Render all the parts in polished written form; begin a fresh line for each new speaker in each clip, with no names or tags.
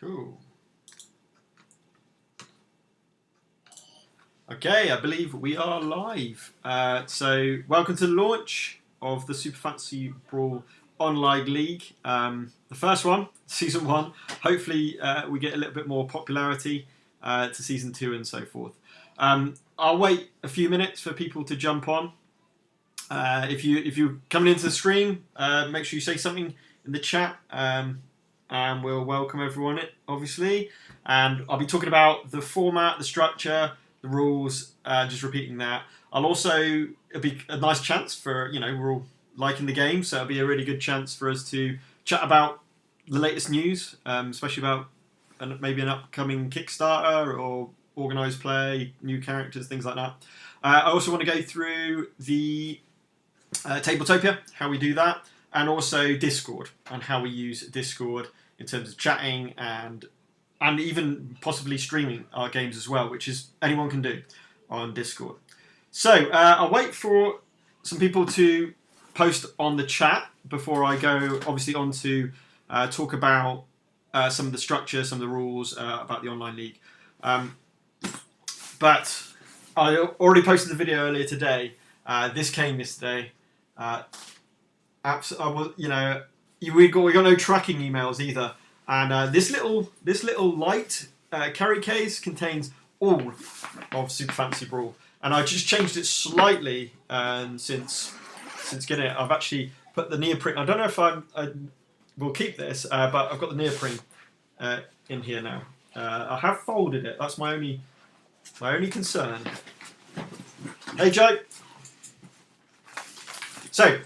Cool. Okay, I believe we are live. So welcome to the launch of the Super Fantasy Brawl Online League. The first one, Season 1. Hopefully we get a little bit more popularity to Season 2 and so forth. I'll wait a few minutes for people to jump on. If you're coming into the stream, make sure you say something in the chat. And we'll welcome everyone, obviously. And I'll be talking about the format, the structure, the rules, just repeating that. It'll be a nice chance for, we're all liking the game, so it'll be a really good chance for us to chat about the latest news, especially about maybe an upcoming Kickstarter or organised play, new characters, things like that. I also want to go through the Tabletopia, how we do that, and also Discord, and how we use Discord in terms of chatting and even possibly streaming our games as well, which is anyone can do on Discord. So I'll wait for some people to post on the chat before I go, obviously, on to talk about some of the structure, some of the rules about the online league. But I already posted the video earlier today. This came yesterday. We got no tracking emails either, and this little light carry case contains all of Super Fantasy Brawl, and I just changed it slightly since getting it. I've actually put the neoprene. I don't know if I will keep this, but I've got the neoprene in here now. I have folded it. That's my only concern. Hey Joe. So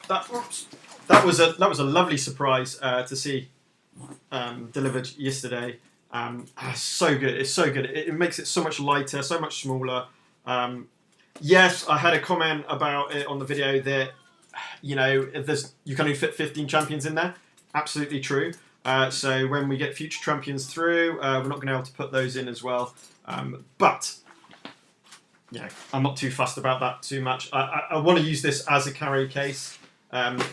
that was a lovely surprise to see delivered yesterday. So good. It's so good. It makes it so much lighter, so much smaller. Yes, I had a comment about it on the video that you can only fit 15 champions in there. Absolutely true. So when we get future champions through, we're not going to be able to put those in as well. But I'm not too fussed about that too much. I want to use this as a carry case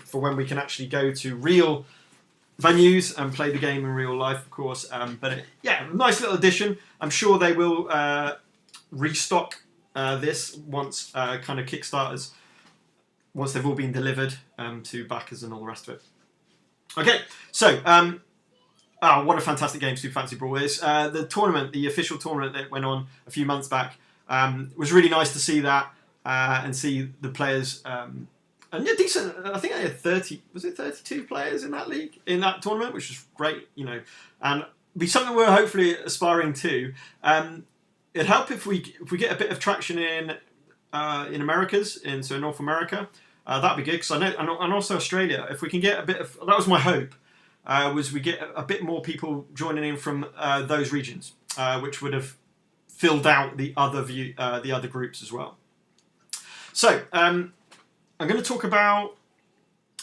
for when we can actually go to real venues and play the game in real life, of course. Nice little addition. I'm sure they will restock this once kind of Kickstarters, once they've all been delivered to backers and all the rest of it. Okay, so what a fantastic game Super Fantasy Brawl is. The tournament, the official tournament that went on a few months back, was really nice to see that and see the players. And decent. I think I had 32 players in that league, in that tournament, which was great, and be something we're hopefully aspiring to. It'd help if we get a bit of traction in Americas, so North America. That'd be good, because I know, and also Australia. If we can get a bit of, that was my hope, was we get a bit more people joining in from those regions, which would have filled out the other groups as well. So I'm going to talk about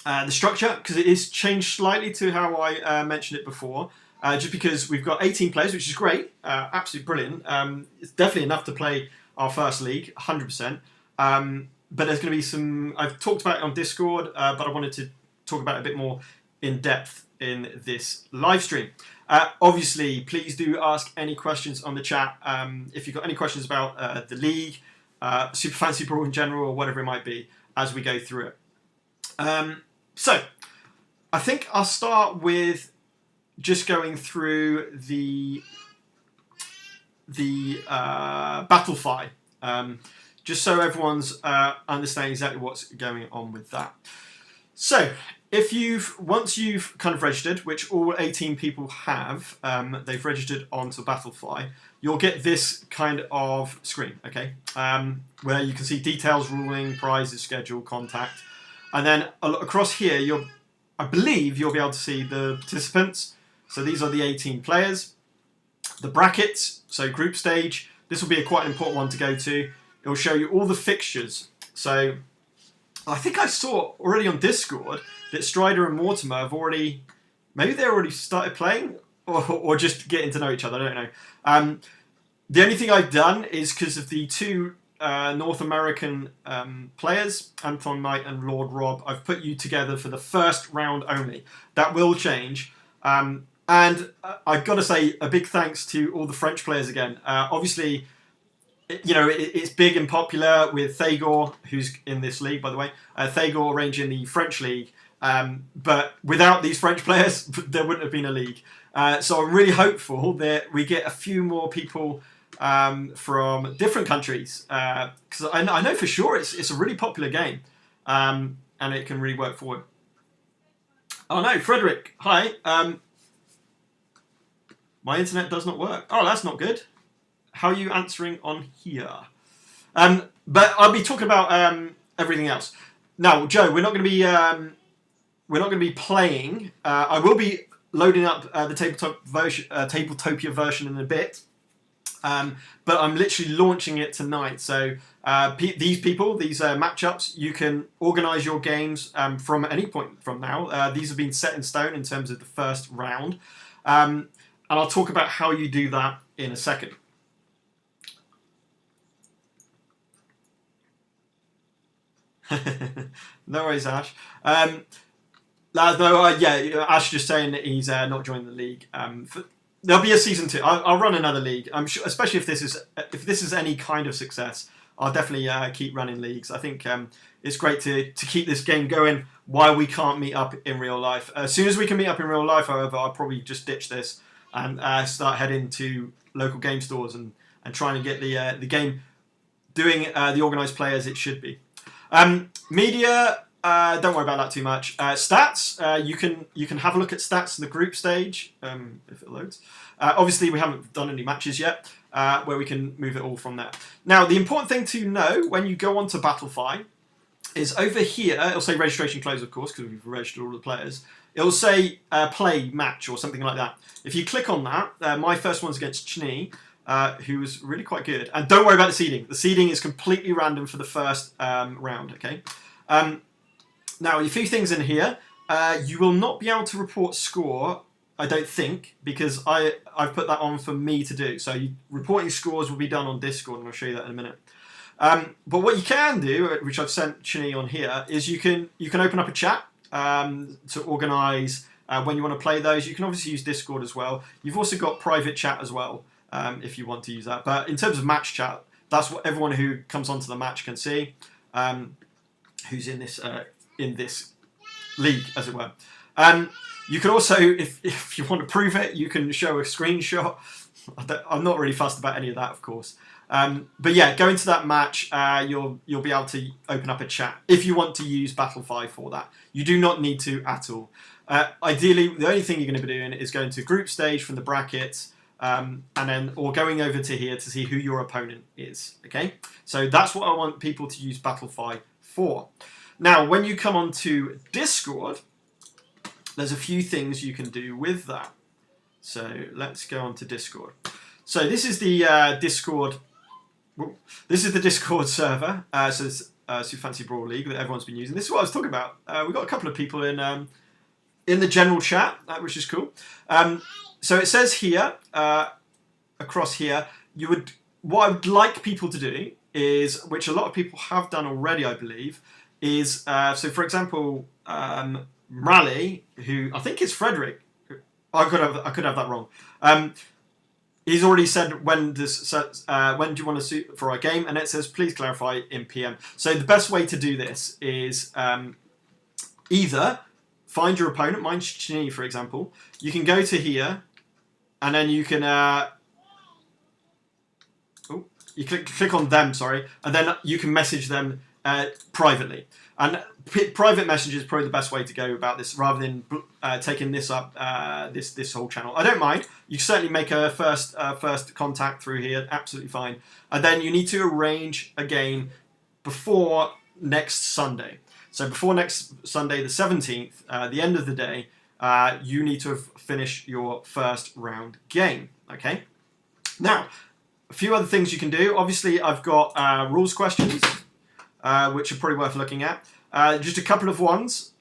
the structure, because it is changed slightly to how I mentioned it before. Just because we've got 18 players, which is great, absolutely brilliant. It's definitely enough to play our first league, 100%. But there's going to be some. I've talked about it on Discord, but I wanted to talk about it a bit more in depth in this live stream. Obviously, please do ask any questions on the chat. If you've got any questions about the league, Super Fantasy Brawl in general, or whatever it might be, as we go through it. So, I think I'll start with just going through the Battlefly, just so everyone's understanding exactly what's going on with that. So, once you've kind of registered, which all 18 people have, they've registered onto Battlefly, you'll get this kind of screen, okay, where you can see details, ruling, prizes, schedule, contact, and then across here, I believe you'll be able to see the participants. So these are the 18 players, the brackets, so group stage. This will be quite an important one to go to. It will show you all the fixtures. So I think I saw already on Discord that Strider and Mortimer have maybe they already started playing, or just getting to know each other, I don't know. The only thing I've done is, because of the two North American players, Anton Knight and Lord Rob, I've put you together for the first round only. That will change. And I've got to say a big thanks to all the French players again. Obviously, it's big and popular with Thagor, who's in this league, by the way. Thagor arranging the French league. But without these French players, there wouldn't have been a league. So I'm really hopeful that we get a few more people from different countries. Because I know for sure it's a really popular game. And it can really work forward. Oh no, Frederick, hi. My internet does not work. Oh, that's not good. How are you answering on here? But I'll be talking about everything else. Now, Joe, we're not going to be playing. I will be loading up the Tabletopia version in a bit. But I'm literally launching it tonight. So these matchups, you can organise your games from any point from now. These have been set in stone in terms of the first round. And I'll talk about how you do that in a second. No worries, Ash. Ash just saying that he's not joining the league. There'll be a season 2. I'll run another league. I'm sure, especially if this is any kind of success. I'll definitely keep running leagues. I think it's great to keep this game going while we can't meet up in real life. As soon as we can meet up in real life, however, I'll probably just ditch this and start heading to local game stores and trying to get the game doing the organised play as it should be. Media, don't worry about that too much. Stats, you can have a look at stats in the group stage if it loads. Obviously, we haven't done any matches yet, where we can move it all from there. Now, the important thing to know when you go onto Battlefly is over here. It'll say registration closed, of course, because we've registered all the players. It'll say play match or something like that. If you click on that, my first one's against Chni, who was really quite good. And don't worry about the seeding. The seeding is completely random for the first round. Okay. Now, a few things in here. You will not be able to report score, I don't think, because I've put that on for me to do. So reporting scores will be done on Discord, and I'll show you that in a minute. But what you can do, which I've sent Chini on here, is you can open up a chat to organise when you want to play those. You can obviously use Discord as well. You've also got private chat as well if you want to use that. But in terms of match chat, that's what everyone who comes onto the match can see, who's in this league, as it were. You can also, if you want to prove it, you can show a screenshot. I'm not really fussed about any of that, of course. But yeah, go into that match. You'll be able to open up a chat if you want to use Battlefly for that. You do not need to at all. Ideally, the only thing you're going to be doing is going to group stage from the brackets, or going over to here to see who your opponent is. Okay, so that's what I want people to use Battlefly for. Now, when you come onto Discord, there's a few things you can do with that. So let's go on to Discord. So this is the Discord. This is the Discord server. So it's SFB Fancy Brawl League that everyone's been using. This is what I was talking about. We've got a couple of people in the general chat, which is cool. So it says here, across here, what I would like people to do is, which a lot of people have done already, I believe, is so for example, Raleigh, who I think is Frederick. I could have that wrong. He's already said when do you want to suit for our game, and it says please clarify in PM. So the best way to do this is either find your opponent. Mine's Chini, for example. You can go to here, and then you can you click on them, sorry, and then you can message them privately. And private message is probably the best way to go about this, rather than taking this up this whole channel. I don't mind. You can certainly make a first contact through here, absolutely fine. And then you need to arrange a game before next Sunday. So before next Sunday, the 17th, the end of the day, you need to have finished your first round game. Okay. Now, a few other things you can do. Obviously, I've got rules questions, which are probably worth looking at. Just a couple of ones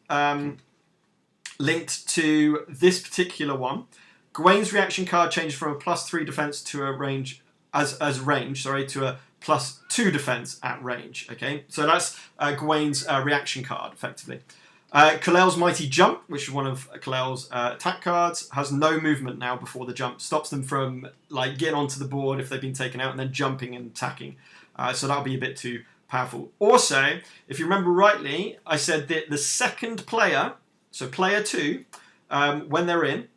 linked to this particular one. Gawain's reaction card changes from a +3 defense to a range to a +2 defense at range. Okay, so that's Gawain's reaction card, effectively. Kalal's Mighty Jump, which is one of Kalal's attack cards, has no movement now before the jump. Stops them from like getting onto the board if they've been taken out and then jumping and attacking. So that'll be a bit too powerful. Also, if you remember rightly, I said that the second player, so player 2, when they're in,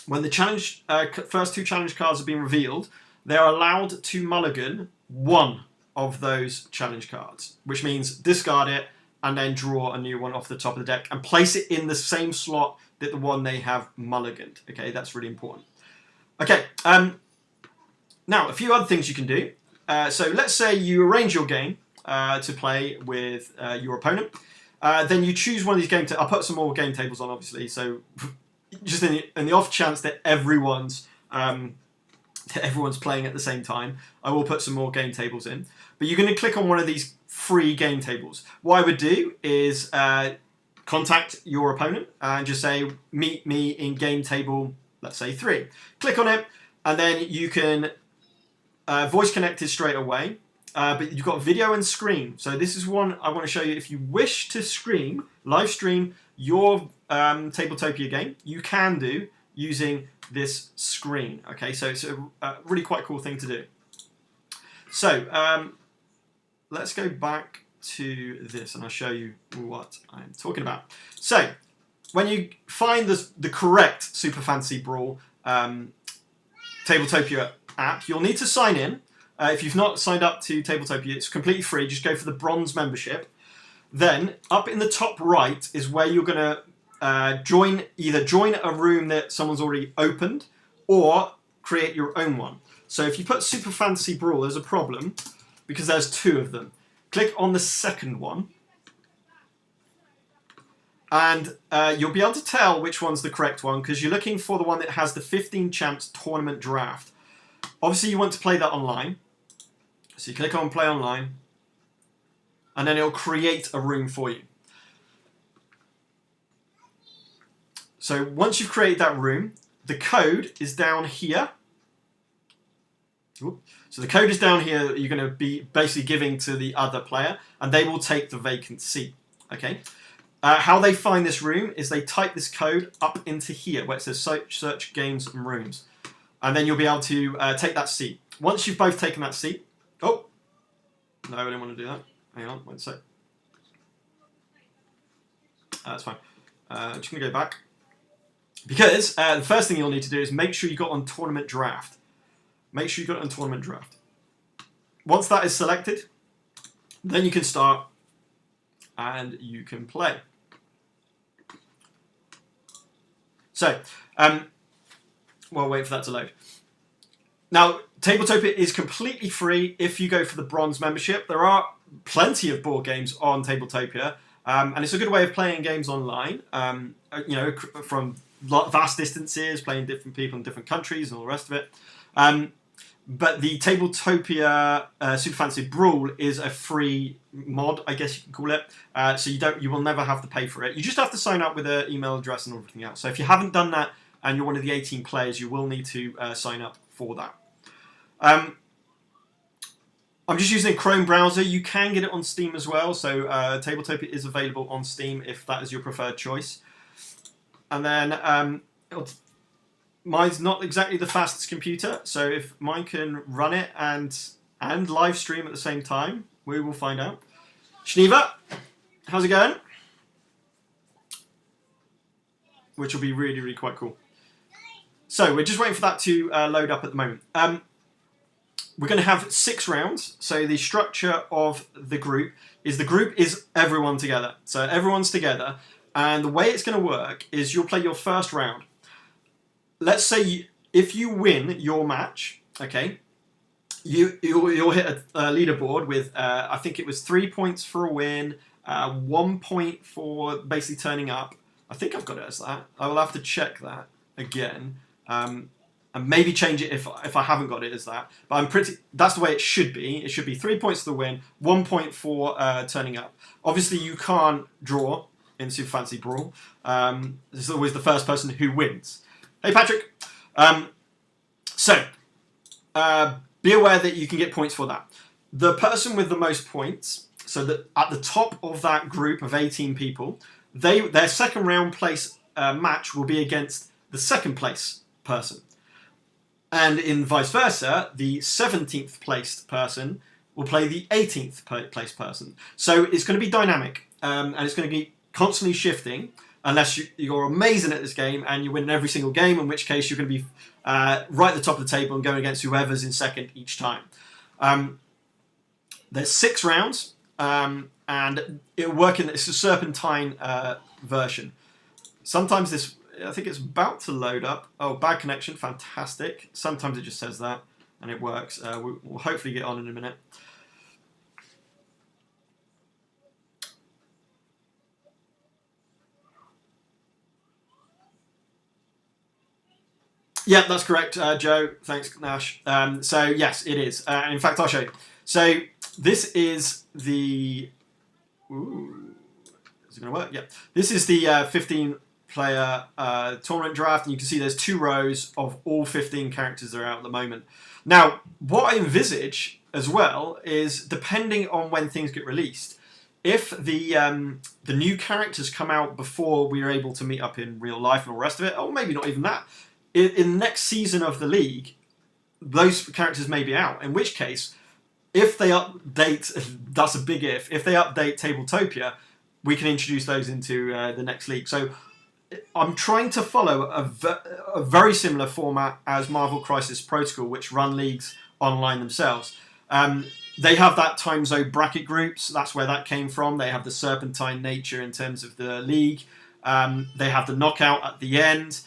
when the challenge first 2 challenge cards have been revealed, they're allowed to mulligan one of those challenge cards, which means discard it and then draw a new one off the top of the deck and place it in the same slot that the one they have mulliganed. Okay, that's really important. Okay, now a few other things you can do. So let's say you arrange your game to play with your opponent. Then you choose one of these game tables. I'll put some more game tables on, obviously. So just in the off chance that everyone's playing at the same time, I will put some more game tables in. But you're going to click on one of these free game tables. What I would do is contact your opponent and just say, meet me in game table, let's say 3. Click on it, and then you can voice connect it straight away. But you've got video and screen. So this is one I want to show you. If you wish to live stream your Tabletopia game, you can do using this screen. Okay, so it's a really quite cool thing to do. So let's go back to this and I'll show you what I'm talking about. So when you find the correct Super Fantasy Brawl Tabletopia app, you'll need to sign in. If you've not signed up to Tabletopia, it's completely free. Just go for the bronze membership. Then up in the top right is where you're going to either join a room that someone's already opened or create your own one. So if you put Super Fantasy Brawl, there's a problem because there's 2 of them. Click on the second one and you'll be able to tell which one's the correct one because you're looking for the one that has the 15 champs tournament draft. Obviously you want to play that online. So you click on play online and then it'll create a room for you. So once you've created that room, the code is down here. So the code is down here that you're going to be basically giving to the other player and they will take the vacant seat. Okay. How they find this room is they type this code up into here where it says search games and rooms. And then you'll be able to take that seat. Once you've both taken that seat... Oh! No, I didn't want to do that. Hang on, one sec. That's fine. Just going to go back. Because the first thing you'll need to do is make sure you got on Tournament Draft. Make sure you got it on Tournament Draft. Once that is selected, then you can start and you can play. So, well, wait for that to load. Now, Tabletopia is completely free if you go for the bronze membership. There are plenty of board games on Tabletopia, and it's a good way of playing games online. You know, from vast distances, playing different people in different countries and all the rest of it. But the Tabletopia Super Fantasy Brawl is a free mod, I guess you can call it. So you will never have to pay for it. You just have to sign up with an email address and everything else. So if you haven't done that and you're one of the 18 players, you will need to sign up for that. I'm just using a Chrome browser. You can get it on Steam as well. So Tabletopia is available on Steam if that is your preferred choice. And then mine's not exactly the fastest computer, so if mine can run it and live stream at the same time, we will find out. Shniva, how's it going? Which will be really, really quite cool. So we're just waiting for that to load up at the moment. We're going to have 6 rounds. So the structure of the group is everyone together. So everyone's together, and the way it's going to work is you'll play your first round. Let's say if you win your match, okay, you'll hit a leaderboard with I think it was 3 points for a win, 1 point for basically turning up. I think I've got it as that. I will have to check that again, and maybe change it if I haven't got it as that. But that's the way it should be. It should be 3 points for the win, 1 point for turning up. Obviously, you can't draw in Super Fantasy Brawl. This is always the first person who wins. Hey Patrick. So be aware that you can get points for that. The person with the most points, so that at the top of that group of 18 people, their second round place match will be against the second place person. And in vice versa, the 17th placed person will play the 18th placed person. So it's going to be dynamic, and it's going to be constantly shifting, unless you're amazing at this game and you win every single game, in which case you're going to be right at the top of the table and going against whoever's in second each time. There's 6 rounds, and it'll work it's a serpentine version. Sometimes this, I think it's about to load up. Oh, bad connection, fantastic. Sometimes it just says that, and it works. We'll hopefully get on in a minute. Yeah, that's correct, Joe. Thanks, Nash. So yes, it is. In fact, I'll show you. So this is the. Ooh, is it going to work? Yeah. This is the 15-player tournament draft, and you can see there's 2 rows of all 15 characters that are out at the moment. Now, what I envisage as well is, depending on when things get released, if the new characters come out before we are able to meet up in real life and all the rest of it, or maybe not even that. In the next season of the league, those characters may be out. In which case, if they update, that's a big if they update Tabletopia, we can introduce those into the next league. So I'm trying to follow a very similar format as Marvel Crisis Protocol, which run leagues online themselves. They have that time zone bracket groups. That's where that came from. They have the serpentine nature in terms of the league. They have the knockout at the end.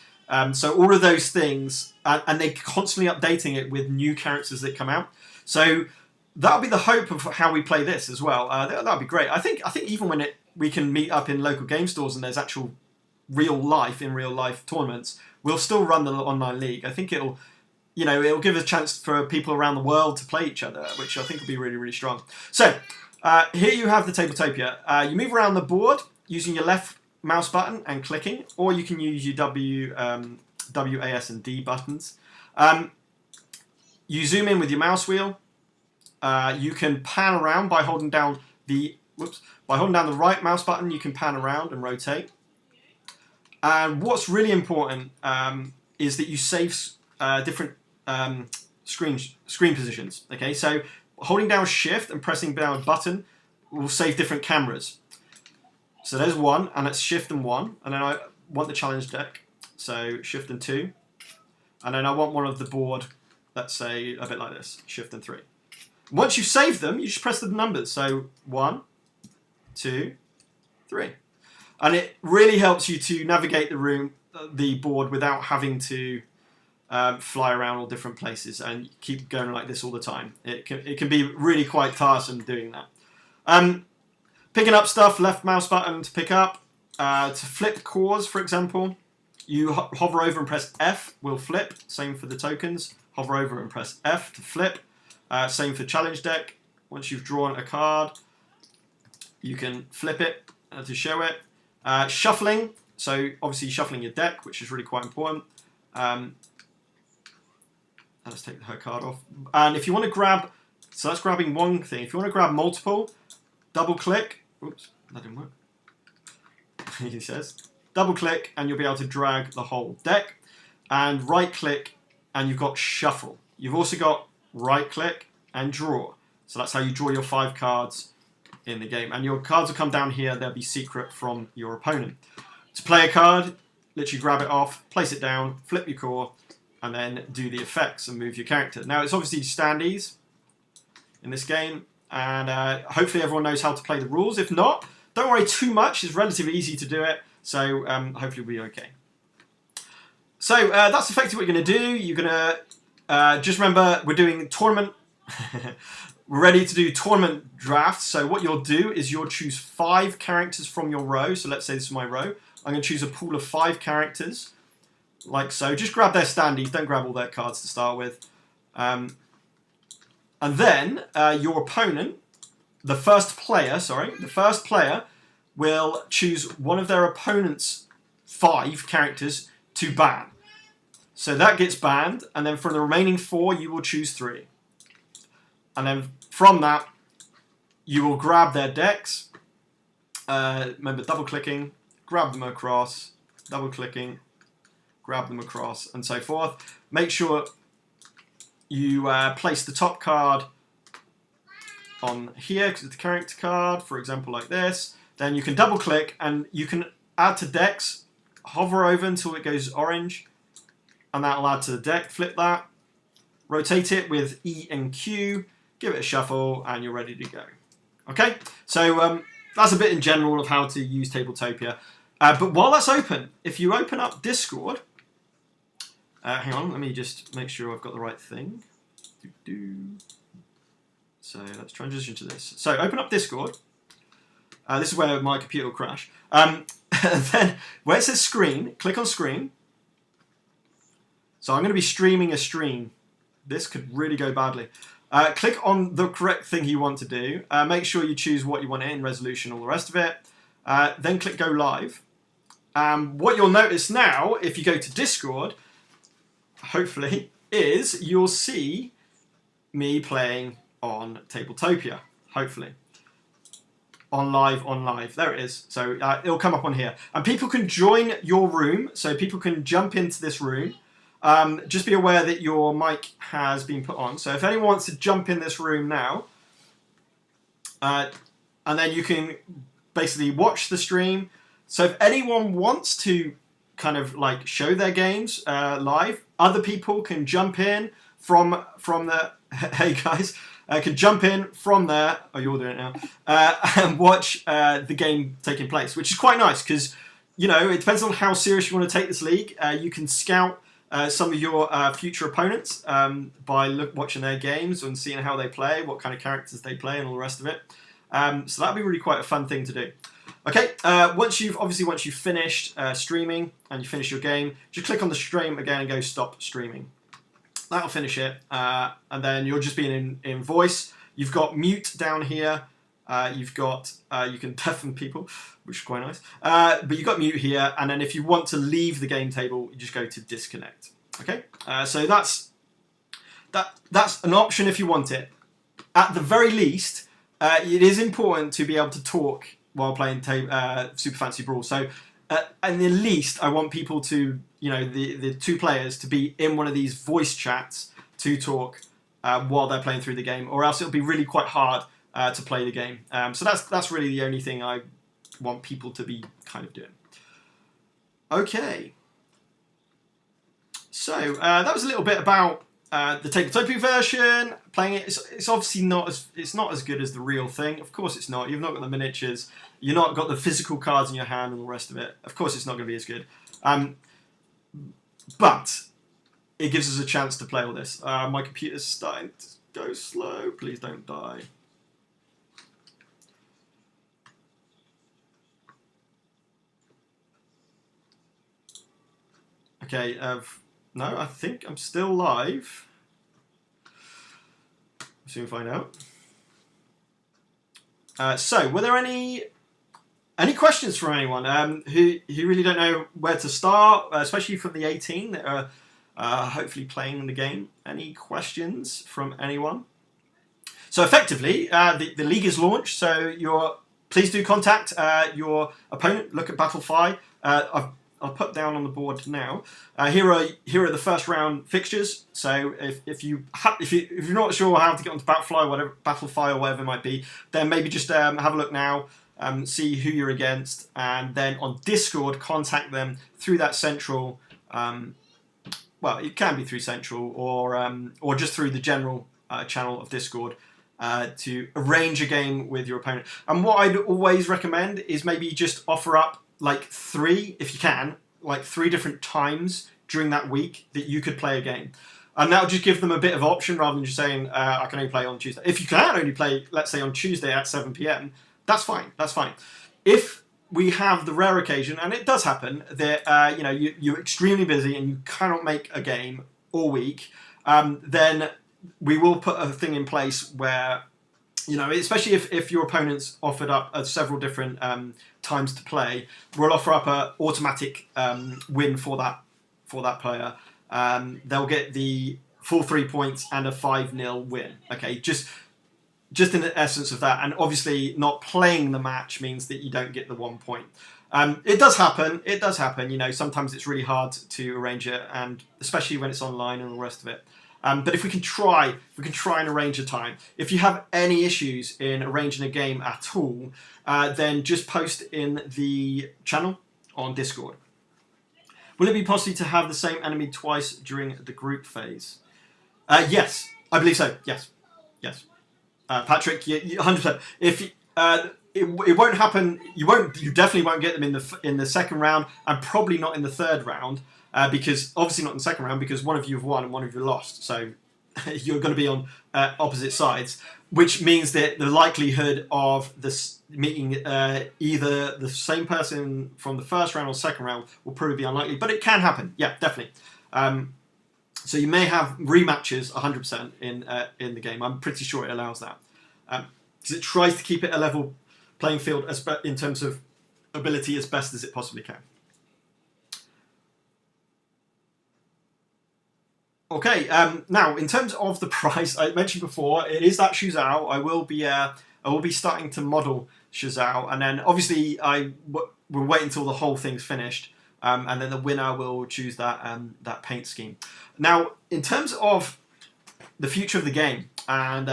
So all of those things, and they're constantly updating it with new characters that come out. So that'll be the hope of how we play this as well. That'll be great. I think even when we can meet up in local game stores and there's actual real life tournaments, we'll still run the online league. I think it'll give a chance for people around the world to play each other, which I think will be really, really strong. So here you have the Tabletopia. You move around the board using your left mouse button and clicking, or you can use your W, A, S, and D buttons. You zoom in with your mouse wheel. You can pan around by holding down the right mouse button. You can pan around and rotate. And what's really important is that you save different screen positions. Okay, so holding down Shift and pressing down a button will save different cameras. So there's 1, and it's Shift and 1, and then I want the challenge deck, so Shift and 2, and then I want one of the board, let's say a bit like this, Shift and 3. Once you've saved them, you just press the numbers, so 1, 2, 3. And it really helps you to navigate the board without having to fly around all different places and keep going like this all the time. It can be really quite tiresome doing that. Picking up stuff, left mouse button to pick up. To flip cores, for example, you hover over and press F, will flip. Same for the tokens. Hover over and press F to flip. Same for challenge deck. Once you've drawn a card, you can flip it to show it. Shuffling, so obviously shuffling your deck, which is really quite important. Let's take her card off. And if you want to grab, so that's grabbing one thing. If you want to grab multiple, double click. Oops, that didn't work. He says, double click and you'll be able to drag the whole deck. And right click and you've got shuffle. You've also got right click and draw. So that's how you draw your 5 cards in the game. And your cards will come down here. They'll be secret from your opponent. To play a card, literally grab it off, place it down, flip your core, and then do the effects and move your character. Now, it's obviously standees in this game. And hopefully everyone knows how to play the rules. If not, don't worry too much. It's relatively easy to do it. So hopefully we'll be okay. So that's effectively what you're going to do. You're going to just remember we're doing tournament. We're ready to do tournament drafts. So what you'll do is you'll choose 5 characters from your row. So let's say this is my row. I'm going to choose a pool of 5 characters, like so. Just grab their standees. Don't grab all their cards to start with. And then your opponent, the first player will choose one of their opponent's 5 characters to ban. So that gets banned, and then from the remaining 4, you will choose 3. And then from that, you will grab their decks. Remember, double clicking, grab them across, double clicking, grab them across, and so forth. Make sure you place the top card on here because it's the character card, for example, like this. Then you can double click and you can add to decks, hover over until it goes orange, and that'll add to the deck. Flip that, rotate it with E and Q, give it a shuffle, and you're ready to go. Okay, so that's a bit in general of how to use Tabletopia. But while that's open, if you open up Discord, hang on, let me just make sure I've got the right thing. So let's transition to this. So open up Discord. This is where my computer will crash. Then where it says screen, click on screen. So I'm going to be streaming a stream. This could really go badly. Click on the correct thing you want to do. Make sure you choose what you want in resolution, all the rest of it. Then click go live. What you'll notice now, if you go to Discord, hopefully, is you'll see me playing on Tabletopia, hopefully. On live. There it is. So it'll come up on here. And people can join your room, so people can jump into this room. Just be aware that your mic has been put on. So if anyone wants to jump in this room now, and then you can basically watch the stream. So if anyone wants to kind of like show their games live, other people can jump in from the, hey guys, can jump in from there, oh you're doing it now, and watch the game taking place, which is quite nice because, you know, it depends on how serious you want to take this league. You can scout some of your future opponents by watching their games and seeing how they play, what kind of characters they play and all the rest of it. So that'd be really quite a fun thing to do. Okay, once you've finished streaming and you finish your game, just click on the stream again and go stop streaming. That'll finish it, and then you'll just be in voice. You've got mute down here. You've got you can deafen people, which is quite nice. But you've got mute here, and then if you want to leave the game table, you just go to disconnect. Okay, so that's an option if you want it. At the very least, it is important to be able to talk while playing Super Fantasy Brawl. So at the least, I want people to, you know, the two players to be in one of these voice chats to talk while they're playing through the game, or else it'll be really quite hard to play the game. So that's really the only thing I want people to be kind of doing. Okay. So that was a little bit about the Tabletopia version. Playing it, it's obviously not as good as the real thing. Of course it's not. You've not got the miniatures. You've not got the physical cards in your hand and all the rest of it. Of course it's not going to be as good. But it gives us a chance to play all this. My computer's starting to go slow. Please don't die. Okay, no, I think I'm still live. We'll soon find out. So, were there any questions from anyone who really don't know where to start, especially from the 18 that are hopefully playing the game? Any questions from anyone? So effectively, the league is launched. So please do contact your opponent. Look at Battlefly. I'll put down on the board now. Here are the first round fixtures. So if you're not sure how to get onto Battlefly or whatever it might be, then maybe just have a look now, see who you're against, and then on Discord contact them through that central. Well, it can be through central or just through the general channel of Discord to arrange a game with your opponent. And what I'd always recommend is maybe just offer up like three, if you can, like 3 different times during that week that you could play a game. And that'll just give them a bit of option rather than just saying, I can only play on Tuesday. If you can only play, let's say, on Tuesday at 7 PM, that's fine. That's fine. If we have the rare occasion, and it does happen, that you're extremely busy and you cannot make a game all week, then we will put a thing in place where, you know, especially if your opponent's offered up several different times to play, we'll offer up an automatic win for that player. They'll get the full 3 points and a 5-0 win. Okay, just in the essence of that. And obviously not playing the match means that you don't get the 1 point. It does happen. It does happen. You know, sometimes it's really hard to arrange it, and especially when it's online and all the rest of it. But if we can try and arrange a time. If you have any issues in arranging a game at all, then just post in the channel on Discord. Will it be possible to have the same enemy twice during the group phase? Yes, I believe so. Yes. Patrick, you 100%. If it won't happen, you definitely won't get them in the second round, and probably not in the third round, because obviously not in the second round because one of you have won and one of you lost. So you're going to be on opposite sides, which means that the likelihood of this meeting either the same person from the first round or second round will probably be unlikely, but it can happen. Yeah, definitely. So you may have rematches 100% in the game. I'm pretty sure it allows that because it tries to keep it a level playing field in terms of ability as best as it possibly can. Okay, now in terms of the price, I mentioned before, it is that Shuzhou. I will be starting to model Shuzhou, and then obviously we'll wait until the whole thing's finished, and then the winner will choose that paint scheme. Now, in terms of the future of the game, and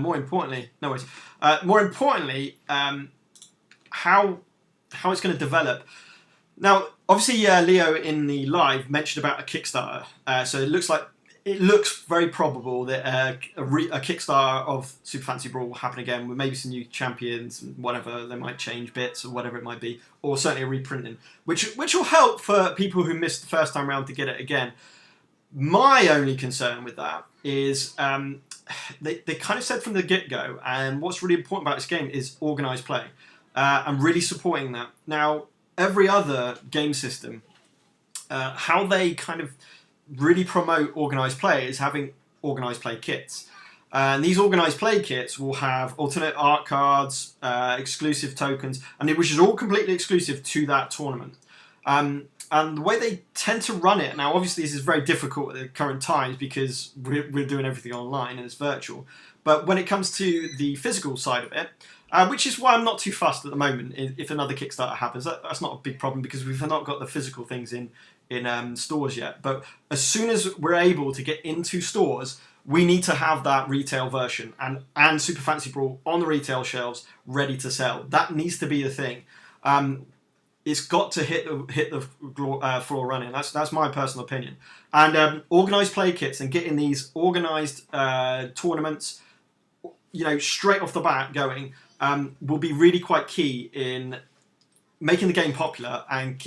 more importantly, how it's going to develop. Now, obviously, Leo in the live mentioned about a Kickstarter, so it looks very probable that a Kickstarter of Super Fantasy Brawl will happen again with maybe some new champions and whatever. They might change bits or whatever it might be, or certainly a reprinting, which will help for people who missed the first time round to get it again. My only concern with that is they kind of said from the get-go, and what's really important about this game is organised play, and really supporting that. Now, every other game system, how they kind of really promote organised play is having organised play kits. And these organised play kits will have alternate art cards, exclusive tokens, and which is all completely exclusive to that tournament. And the way they tend to run it, now obviously this is very difficult at the current times because we're doing everything online and it's virtual, but when it comes to the physical side of it, which is why I'm not too fussed at the moment. If another Kickstarter happens, that's not a big problem because we've not got the physical things in stores yet. But as soon as we're able to get into stores, we need to have that retail version and Super Fantasy Brawl on the retail shelves ready to sell. That needs to be the thing. It's got to hit the floor running. That's my personal opinion. And organised play kits and getting these organised tournaments, straight off the bat going. Will be really quite key in making the game popular and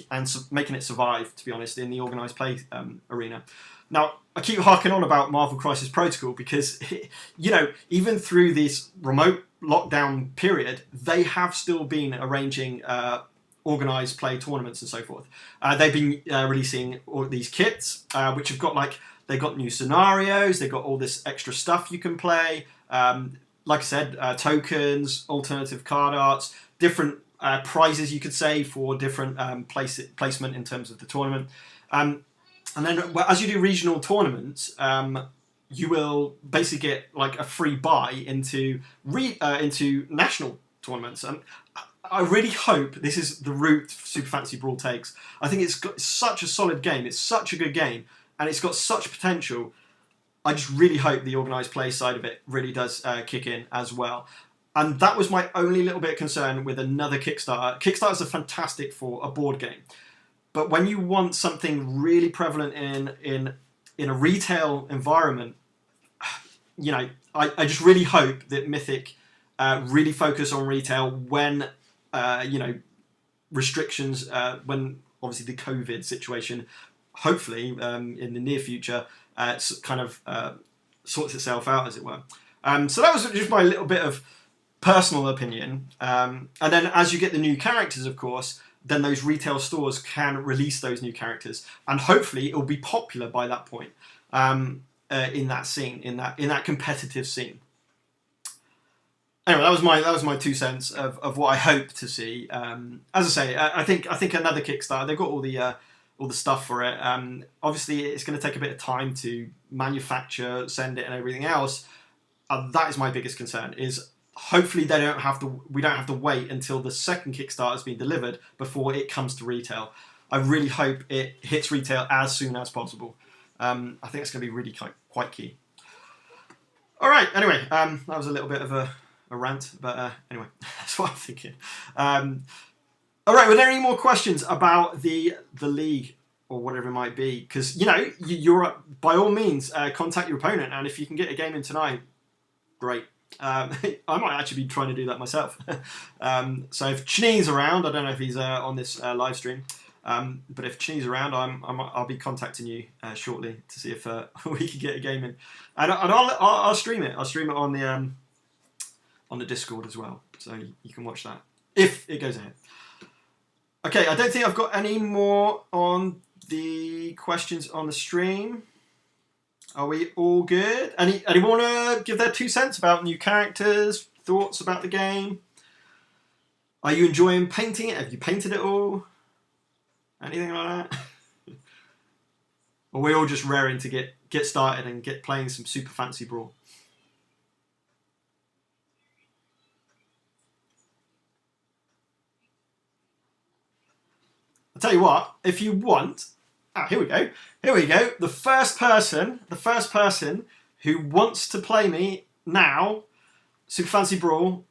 making it survive, to be honest, in the organised play arena. Now, I keep harking on about Marvel Crisis Protocol because, even through this remote lockdown period, they have still been arranging organised play tournaments and so forth. They've been releasing all these kits, which have got they've got new scenarios, they've got all this extra stuff you can play. Like I said, tokens, alternative card arts, different prizes you could say for different placement in terms of the tournament. And then as you do regional tournaments, you will basically get a free buy into national tournaments. And I really hope this is the route Super Fantasy Brawl takes. I think it's got such a solid game. It's such a good game, and it's got such potential. I just really hope the organised play side of it really does kick in as well. And that was my only little bit of concern with another Kickstarter. Kickstarters are fantastic for a board game. But when you want something really prevalent in a retail environment, I just really hope that Mythic really focus on retail when, restrictions, when obviously the COVID situation, hopefully in the near future, kind of sorts itself out, as it were. So that was just my little bit of personal opinion. And then as you get the new characters, of course, then those retail stores can release those new characters, and hopefully it will be popular by that point in that scene, in that competitive scene. Anyway, that was my 2 cents of what I hope to see. As I say, I think another Kickstarter. They've got all the stuff for it. Obviously, it's going to take a bit of time to manufacture, send it, and everything else. That is my biggest concern. Is hopefully we don't have to wait until the second Kickstarter has been delivered before it comes to retail. I really hope it hits retail as soon as possible. I think it's going to be really quite key. All right. Anyway, that was a little bit of a rant, but anyway, that's what I'm thinking. All right. Were there any more questions about the league or whatever it might be? Because you're by all means contact your opponent, and if you can get a game in tonight, great. I might actually be trying to do that myself. So if Chinese around, I don't know if he's on this live stream. But if Chinese around, I'll be contacting you shortly to see if we can get a game in, and I'll stream it. I'll stream it on the Discord as well, so you can watch that if it goes ahead. Okay, I don't think I've got any more on the questions on the stream. Are we all good? Anyone want to give their 2 cents about new characters, thoughts about the game? Are you enjoying painting it? Have you painted it all? Anything like that? Or we're all just raring to get started and get playing some super fancy Brawl? I'll tell you what, if you want... here we go. Here we go. The first person who wants to play me now, super fancy Brawl,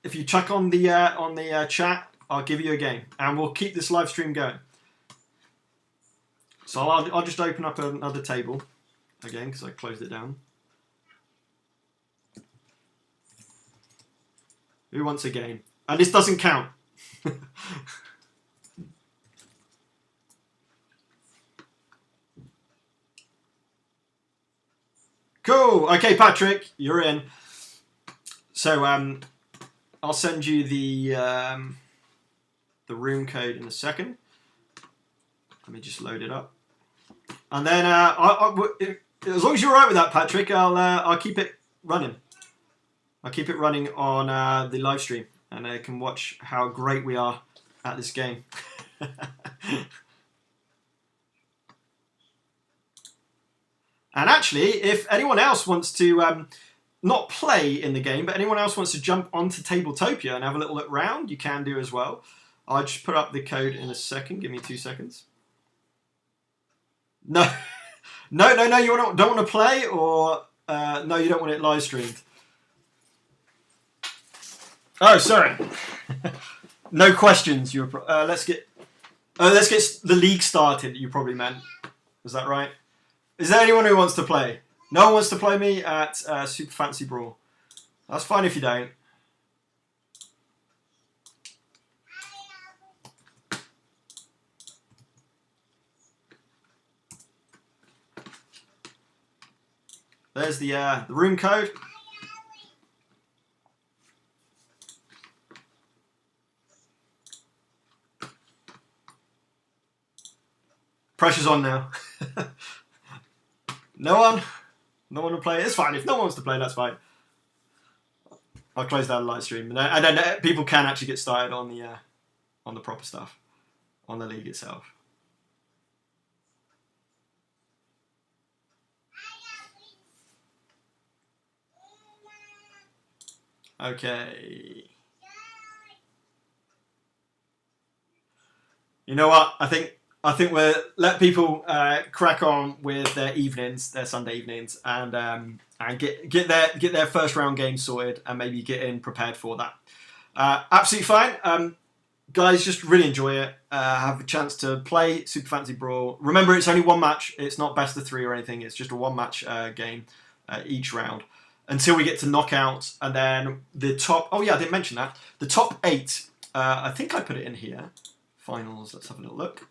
if you chuck on the chat, I'll give you a game. And we'll keep this live stream going. So I'll just open up another table again because I closed it down. Who wants a game? And this doesn't count. Cool. Okay, Patrick, you're in. So I'll send you the room code in a second. Let me just load it up. And then, as long as you're all right with that, Patrick, I'll keep it running. I'll keep it running on the live stream, and I can watch how great we are at this game. And actually, if anyone else wants to not play in the game, but anyone else wants to jump onto Tabletopia and have a little look around, you can do as well. I'll just put up the code in a second. Give me 2 seconds. No, no, you don't want to play, or no, you don't want it live streamed. Oh, sorry. No questions. Let's get the league started. You probably meant. Is that right? Is there anyone who wants to play? No one wants to play me at Super Fancy Brawl. That's fine if you don't. There's the room code. Pressure's on now. No one will play. It's fine. If no one wants to play, that's fine. I'll close down the live stream, and then people can actually get started on the proper stuff, on the league itself. Okay. You know what? I think we'll let people crack on with their evenings, their Sunday evenings, and get their first round game sorted, and maybe get in prepared for that. Absolutely fine. Guys, just really enjoy it. Have a chance to play Super Fancy Brawl. Remember, it's only one match. It's not best of 3 or anything. It's just a one match game each round until we get to knockouts, and then the top. Oh yeah, I didn't mention that. The top 8. I think I put it in here. Finals. Let's have a little look.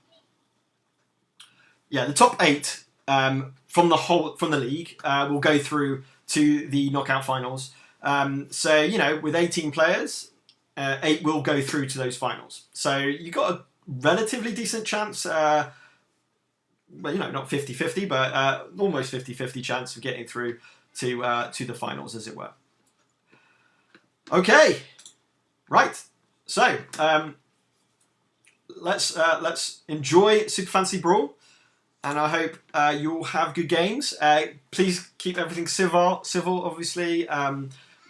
Yeah, the top 8 from the league will go through to the knockout finals. So with 18 players, 8 will go through to those finals. So you got a relatively decent chance. Well, not 50-50, but almost 50-50 chance of getting through to the finals, as it were. Okay, right. So let's enjoy Super Fancy Brawl. And I hope you'll have good games. Please keep everything civil obviously.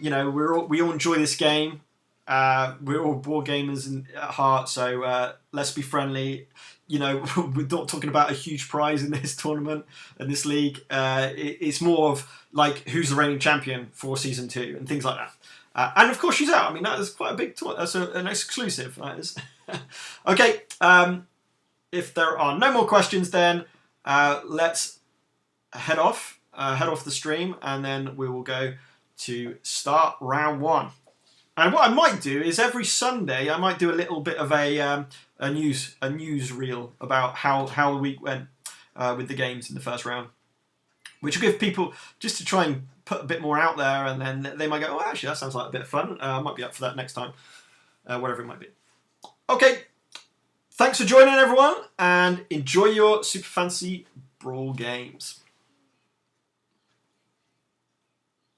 you know, we all enjoy this game. We're all board gamers at heart, so let's be friendly. You know, we're not talking about a huge prize in this tournament, in this league. It's more of like who's the reigning champion for season 2 and things like that. And of course, she's out. I mean, that is quite a big tournament. That's an exclusive. That is. Okay. If there are no more questions, then let's head off the stream, and then we will go to start round 1. And what I might do is every Sunday I might do a little bit of a news reel about how the week went with the games in the first round, which will give people, just to try and put a bit more out there, and then they might go, oh, actually that sounds like a bit of fun. I might be up for that next time, whatever it might be. Okay, thanks for joining everyone, and enjoy your super fancy Brawl games.